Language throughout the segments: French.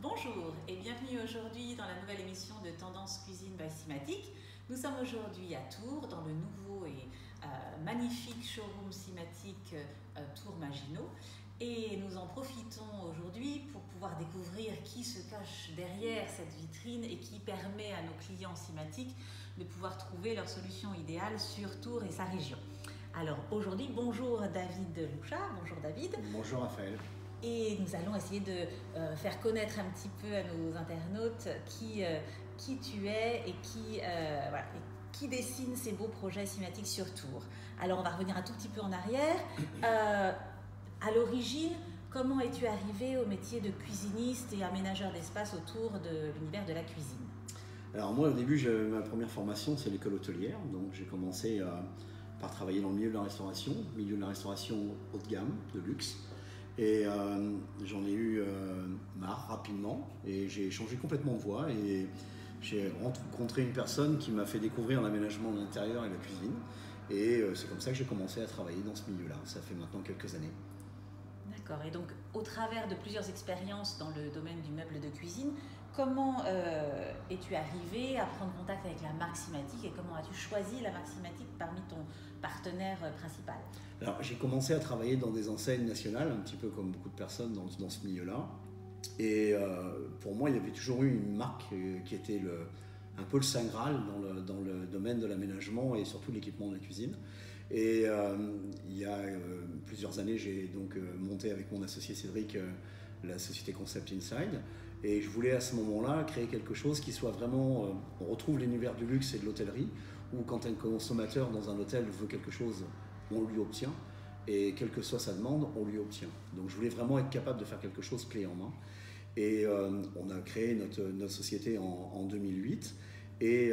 Bonjour et bienvenue aujourd'hui dans la nouvelle émission de Tendance Cuisine by Simatic. Nous sommes aujourd'hui à Tours dans le nouveau et magnifique showroom Simatic Tours Maginot et nous en profitons aujourd'hui pour pouvoir découvrir qui se cache derrière cette vitrine et qui permet à nos clients Simatic de pouvoir trouver leur solution idéale sur Tours et sa région. Alors aujourd'hui, bonjour David Louchat, bonjour David. Bonjour Raphaël. Et nous allons essayer de faire connaître un petit peu à nos internautes qui tu es et qui dessine ces beaux projets Simatic sur Tours. Alors on va revenir un tout petit peu en arrière. À l'origine, comment es-tu arrivé au métier de cuisiniste et aménageur d'espace autour de l'univers de la cuisine? Alors moi au début, ma première formation c'est l'école hôtelière, donc j'ai commencé par travailler dans le milieu de la restauration haut de gamme, de luxe. Et j'en ai eu marre rapidement et j'ai changé complètement de voie et j'ai rencontré une personne qui m'a fait découvrir l'aménagement de l'intérieur et la cuisine et c'est comme ça que j'ai commencé à travailler dans ce milieu-là. Ça fait maintenant quelques années. D'accord, et donc au travers de plusieurs expériences dans le domaine du meuble de cuisine, comment es-tu arrivé à prendre contact avec la marque Simatic et comment as-tu choisi la marque Simatic parmi ton partenaire principal? Alors j'ai commencé à travailler dans des enseignes nationales, un petit peu comme beaucoup de personnes dans ce milieu-là. Et pour moi, il y avait toujours eu une marque qui était un peu le Saint Graal dans le domaine de l'aménagement et surtout l'équipement de la cuisine. Et il y a plusieurs années, j'ai donc monté avec mon associé Cédric la société Concept Inside. Et je voulais à ce moment-là créer quelque chose qui soit vraiment... on retrouve l'univers du luxe et de l'hôtellerie, où quand un consommateur dans un hôtel veut quelque chose, on lui obtient. Et quelle que soit sa demande, on lui obtient. Donc je voulais vraiment être capable de faire quelque chose clé en main. Et on a créé notre société en 2008. Et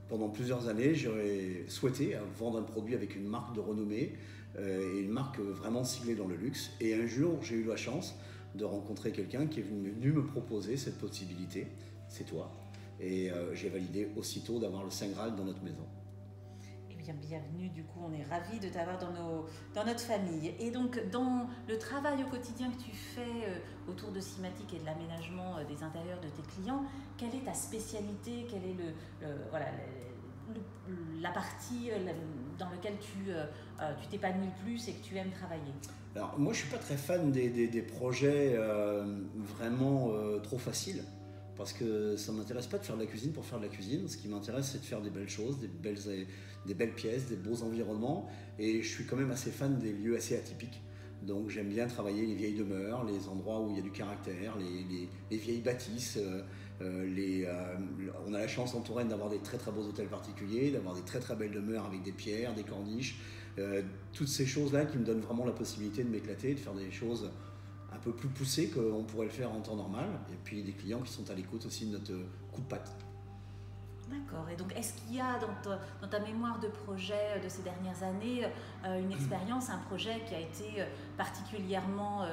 pendant plusieurs années, j'aurais souhaité vendre un produit avec une marque de renommée et une marque vraiment ciblée dans le luxe. Et un jour, j'ai eu la chance de rencontrer quelqu'un qui est venu me proposer cette possibilité. C'est toi. Et j'ai validé aussitôt d'avoir le Saint Graal dans notre maison. Bienvenue, du coup on est ravis de t'avoir dans notre famille. Et donc dans le travail au quotidien que tu fais autour de Simatic et de l'aménagement des intérieurs de tes clients, quelle est ta spécialité? Quelle est la partie dans laquelle tu t'épanouis le plus et que tu aimes travailler? Alors moi je suis pas très fan des projets vraiment trop faciles. Parce que ça ne m'intéresse pas de faire de la cuisine pour faire de la cuisine. Ce qui m'intéresse, c'est de faire des belles choses, des belles pièces, des beaux environnements. Et je suis quand même assez fan des lieux assez atypiques. Donc j'aime bien travailler les vieilles demeures, les endroits où il y a du caractère, les vieilles bâtisses. On a la chance en Touraine d'avoir des très très beaux hôtels particuliers, d'avoir des très très belles demeures avec des pierres, des corniches. Toutes ces choses-là qui me donnent vraiment la possibilité de m'éclater, de faire des choses un peu plus poussé qu'on pourrait le faire en temps normal, et puis des clients qui sont à l'écoute aussi de notre coup de patte. D'accord, et donc est-ce qu'il y a dans ta mémoire de projet de ces dernières années une expérience, un projet qui a été particulièrement,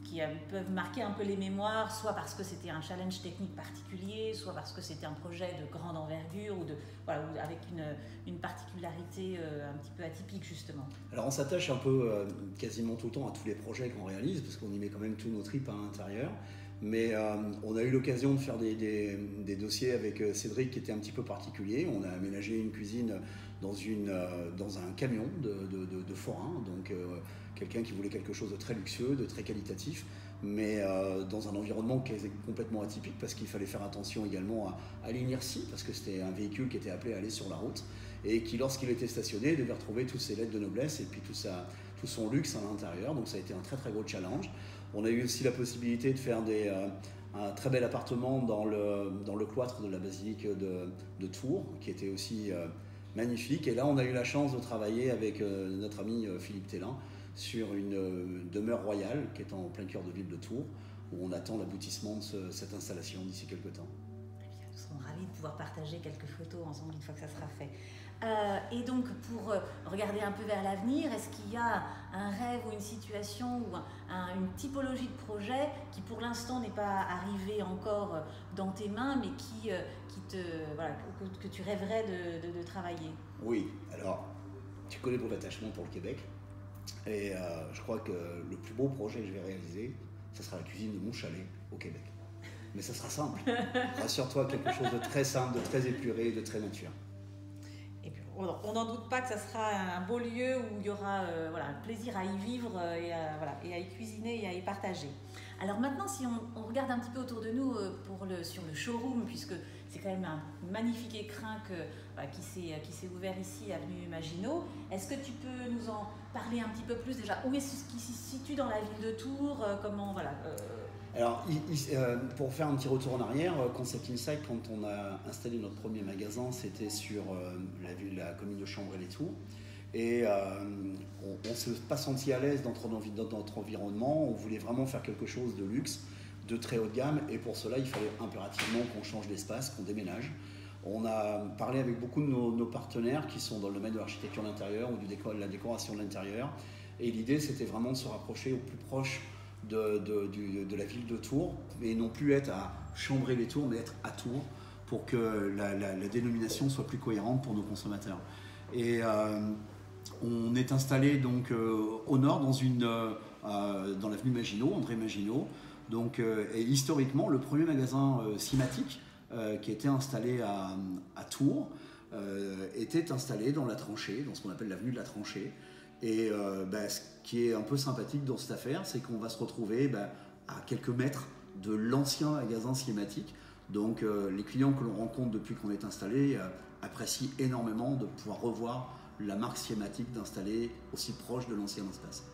qui peuvent marquer un peu les mémoires, soit parce que c'était un challenge technique particulier, soit parce que c'était un projet de grande envergure ou avec une particularité un petit peu atypique justement? Alors on s'attache un peu quasiment tout le temps à tous les projets qu'on réalise parce qu'on y met quand même tous nos tripes à l'intérieur. Mais on a eu l'occasion de faire des dossiers avec Cédric qui étaient un petit peu particuliers. On a aménagé une cuisine dans un camion de forain, donc quelqu'un qui voulait quelque chose de très luxueux, de très qualitatif, mais dans un environnement qui est complètement atypique parce qu'il fallait faire attention également à l'inertie parce que c'était un véhicule qui était appelé à aller sur la route et qui, lorsqu'il était stationné, devait retrouver toutes ses lettres de noblesse et puis tout son luxe à l'intérieur. Donc ça a été un très très gros challenge. On a eu aussi la possibilité de faire un très bel appartement dans le cloître de la basilique de Tours, qui était aussi magnifique. Et là, on a eu la chance de travailler avec notre ami Philippe Tellin sur une demeure royale qui est en plein cœur de ville de Tours, où on attend l'aboutissement de cette installation d'ici quelques temps. Nous serons ravis de pouvoir partager quelques photos ensemble une fois que ça sera fait. Et donc, pour regarder un peu vers l'avenir, est-ce qu'il y a un rêve ou une situation ou une typologie de projet qui, pour l'instant, n'est pas arrivé encore dans tes mains, mais que tu rêverais de travailler? Oui, alors, tu connais mon attachement pour le Québec. Et je crois que le plus beau projet que je vais réaliser, ça sera la cuisine de mon chalet au Québec. Mais ça sera simple. Rassure-toi, quelque chose de très simple, de très épuré, de très nature. Et puis, on n'en doute pas que ça sera un beau lieu où il y aura un plaisir à y vivre et à y cuisiner et à y partager. Alors maintenant, si on regarde un petit peu autour de nous sur le showroom, puisque c'est quand même un magnifique écrin qui s'est ouvert ici, avenue Maginot, est-ce que tu peux nous en parler un petit peu plus déjà? Où est-ce qu'il se situe dans la ville de Tours? Alors, pour faire un petit retour en arrière, Concept Insight, quand on a installé notre premier magasin, c'était sur la commune de Chambray-les-Tours. Et on ne s'est pas senti à l'aise dans notre environnement. On voulait vraiment faire quelque chose de luxe, de très haut de gamme. Et pour cela, il fallait impérativement qu'on change d'espace, qu'on déménage. On a parlé avec beaucoup de nos partenaires qui sont dans le domaine de l'architecture d'intérieur ou de la décoration de l'intérieur. Et l'idée, c'était vraiment de se rapprocher au plus proche de la ville de Tours, et non plus être à Chambray-les-Tours, mais être à Tours, pour que la dénomination soit plus cohérente pour nos consommateurs. Et on est installé donc au nord dans l'avenue Maginot, André Maginot. Donc, et historiquement, le premier magasin Simatic qui était installé à Tours était installé dans la tranchée, dans ce qu'on appelle l'avenue de la tranchée. Et ce qui est un peu sympathique dans cette affaire, c'est qu'on va se retrouver à quelques mètres de l'ancien magasin Simatic. Donc les clients que l'on rencontre depuis qu'on est installé apprécient énormément de pouvoir revoir la marque Simatic d'installer aussi proche de l'ancien espace.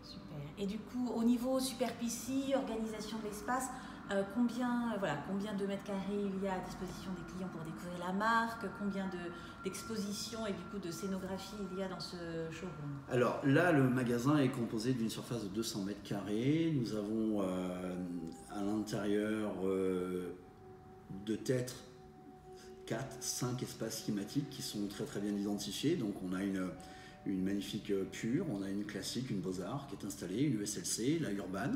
Super. Et du coup, au niveau superficie, organisation de l'espace, combien de mètres carrés il y a à disposition des clients pour découvrir la marque, combien d'expositions et du coup de scénographie il y a dans ce showroom? Alors là, le magasin est composé d'une surface de 200 mètres carrés. Nous avons à l'intérieur de tête 4-5 espaces schématiques qui sont très très bien identifiés. Donc on a une magnifique pure, on a une classique, une Beaux-Arts qui est installée, une ESLC, la Urban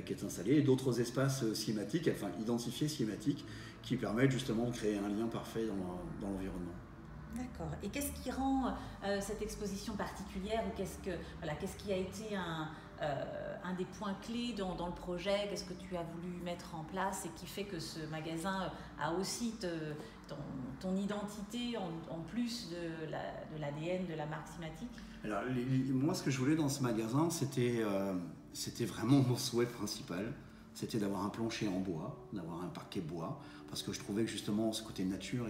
qui est installée, et d'autres espaces schématiques, enfin identifiés schématiques, qui permettent justement de créer un lien parfait dans l'environnement. D'accord. Et qu'est-ce qui rend cette exposition particulière, ou qu'est-ce qui a été un des points clés dans le projet? Qu'est-ce que tu as voulu mettre en place et qui fait que ce magasin a aussi ton identité en plus de l'ADN de la marque Simatic? Alors, moi, ce que je voulais dans ce magasin, c'était vraiment mon souhait principal. C'était d'avoir un plancher en bois, d'avoir un parquet bois, parce que je trouvais que justement ce côté nature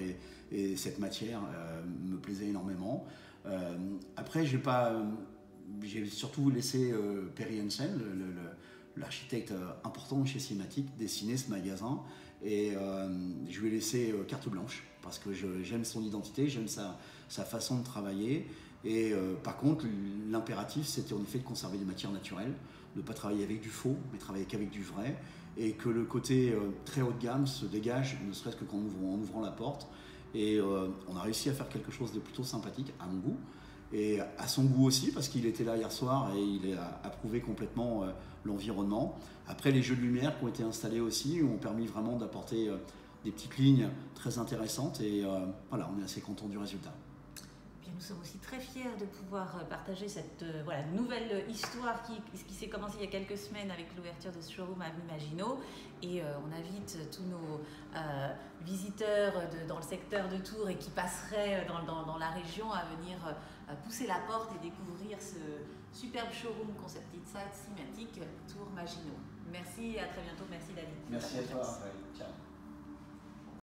et cette matière me plaisait énormément. Après, j'ai surtout laissé Perry Hansen, l'architecte important chez Simatic, dessiner ce magasin, et je lui ai laissé carte blanche parce que j'aime son identité, j'aime sa façon de travailler. Et par contre, l'impératif, c'était en effet de conserver des matières naturelles, de ne pas travailler avec du faux, mais travailler qu'avec du vrai, et que le côté très haut de gamme se dégage, ne serait-ce que qu'en ouvrant la porte. Et on a réussi à faire quelque chose de plutôt sympathique, à mon goût, et à son goût aussi, parce qu'il était là hier soir et il a approuvé complètement l'environnement. Après, les jeux de lumière qui ont été installés aussi ont permis vraiment d'apporter des petites lignes très intéressantes, et voilà, on est assez content du résultat. Nous sommes aussi très fiers de pouvoir partager cette nouvelle histoire qui s'est commencée il y a quelques semaines avec l'ouverture de ce showroom à avenue Maginot. Et on invite tous nos visiteurs dans le secteur de Tours et qui passeraient dans la région à venir pousser la porte et découvrir ce superbe showroom Concept Insight Simatic Tours Maginot. Merci et à très bientôt. Merci David. Merci à toi. Ciao.